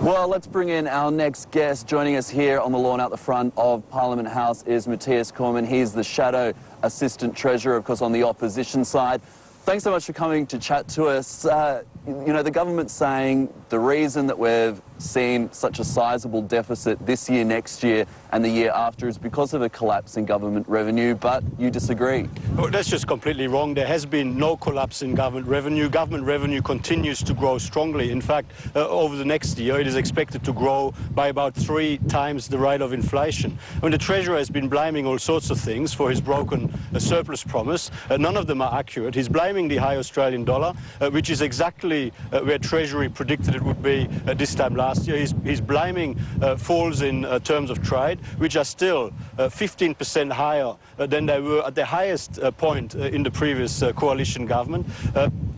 Well, let's bring in our next guest. Joining us here on the lawn out the front of Parliament House is Matthias Cormann. He's the Shadow Assistant Treasurer, of course, on the opposition side. Thanks so much for coming to chat to us. You know, the government's saying the reason that we've seen such a sizable deficit this year, next year and the year after is because of a collapse in government revenue, but you disagree. Oh, that's just completely wrong. There has been no collapse in government revenue. Government revenue continues to grow strongly. In fact, over the next year, it is expected to grow by about 3 times the rate of inflation. I mean, the Treasurer has been blaming all sorts of things for his broken surplus promise. None of them are accurate. He's blaming the high Australian dollar, which is exactly where Treasury predicted it would be this time last year. He's blaming falls in terms of trade, which are still 15% higher than they were at the highest point in the previous coalition government.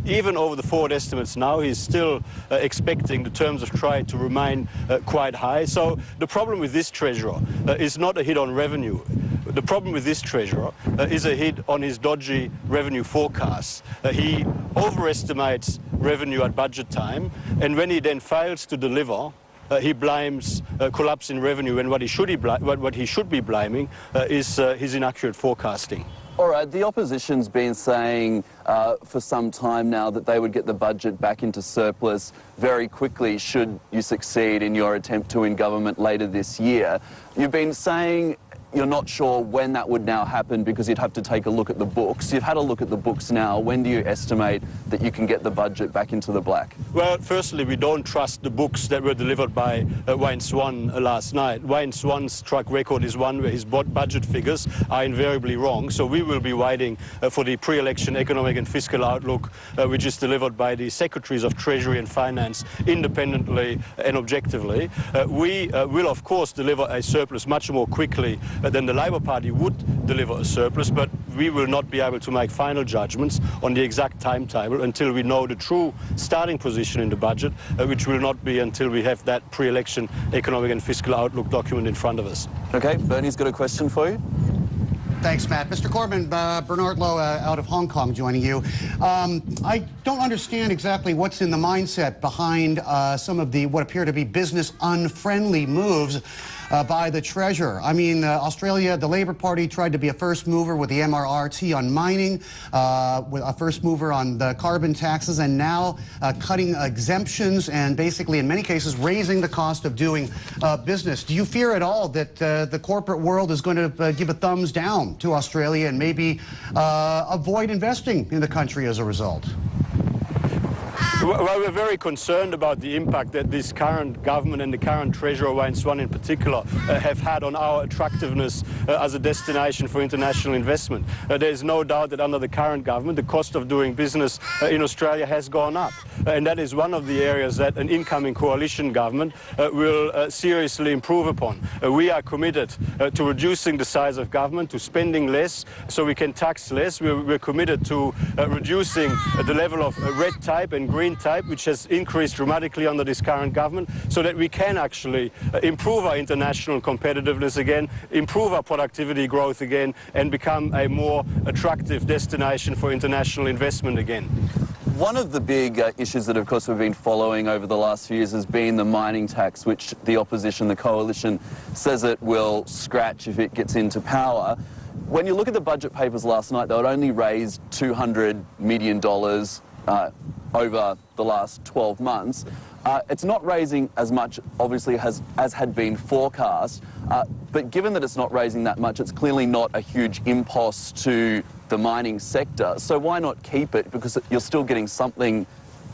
Even over the forward estimates now, he's still expecting the terms of trade to remain quite high. So the problem with this Treasurer is not a hit on revenue. The problem with this Treasurer is a hit on his dodgy revenue forecasts. He overestimates revenue at budget time, and when he then fails to deliver, he blames collapse in revenue, and what he should be blaming is his inaccurate forecasting. All right, the opposition's been saying for some time now that they would get the budget back into surplus very quickly should you succeed in your attempt to win government later this year. You've been saying you're not sure when that would now happen because you'd have to take a look at the books. You've had a look at the books now. When do you estimate that you can get the budget back into the black? Well, firstly, we don't trust the books that were delivered by Wayne Swan last night. Wayne Swan's track record is one where his budget figures are invariably wrong, so we will be waiting for the pre-election economic and fiscal outlook, which is delivered by the Secretaries of Treasury and Finance independently and objectively. We will, of course, deliver a surplus much more quickly than the Labor Party would deliver a surplus, but we will not be able to make final judgments on the exact timetable until we know the true starting position in the budget, which will not be until we have that pre-election economic and fiscal outlook document in front of us. Okay, Bernie's got a question for you. Thanks, Matt. Mr. Cormann, Bernard Lowe out of Hong Kong joining you. I don't understand exactly what's in the mindset behind some of the what appear to be business unfriendly moves by the Treasurer. I mean, Australia, the Labor Party tried to be a first mover with the MRRT on mining, with a first mover on the carbon taxes, and now cutting exemptions and basically, in many cases, raising the cost of doing business. Do you fear at all that the corporate world is going to give a thumbs down to Australia and maybe avoid investing in the country as a result? Well, we're very concerned about the impact that this current government and the current Treasurer, Wayne Swan in particular, have had on our attractiveness as a destination for international investment. There's no doubt that under the current government, the cost of doing business in Australia has gone up. And that is one of the areas that an incoming coalition government will seriously improve upon. We are committed to reducing the size of government, to spending less so we can tax less. We're committed to reducing the level of red tape and green tape, which has increased dramatically under this current government, so that we can actually improve our international competitiveness again, improve our productivity growth again, and become a more attractive destination for international investment again. One of the big issues that, of course, we've been following over the last few years has been the mining tax, which the opposition, the coalition, says it will scratch if it gets into power. When you look at the budget papers last night, they would only raise $200 million over the last 12 months. It's not raising as much, obviously, as had been forecast, but given that it's not raising that much, it's clearly not a huge impost to the mining sector. So why not keep it? Because you're still getting something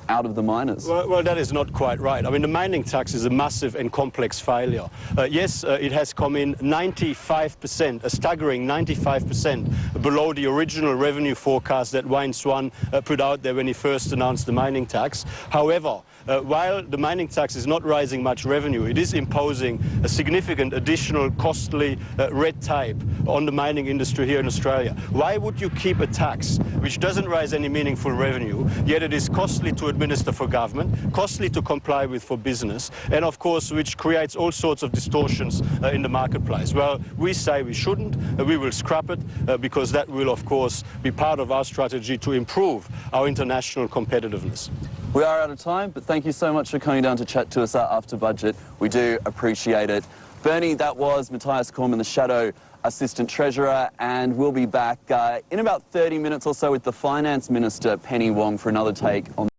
out of the miners. Well, that is not quite right. I mean, the mining tax is a massive and complex failure. Yes, it has come in 95%, a staggering 95% below the original revenue forecast that Wayne Swan put out there when he first announced the mining tax. However, while the mining tax is not raising much revenue, it is imposing a significant additional costly red tape on the mining industry here in Australia. Why would you keep a tax which doesn't raise any meaningful revenue, yet it is costly to administer for government, costly to comply with for business, and of course which creates all sorts of distortions in the marketplace? Well, we say we shouldn't. We will scrap it because that will of course be part of our strategy to improve our international competitiveness. We are out of time, but thank you so much for coming down to chat to us after budget. We do appreciate it. Bernie, that was Matthias Cormann, the Shadow Assistant Treasurer, and we'll be back in about 30 minutes or so with the Finance Minister, Penny Wong, for another take on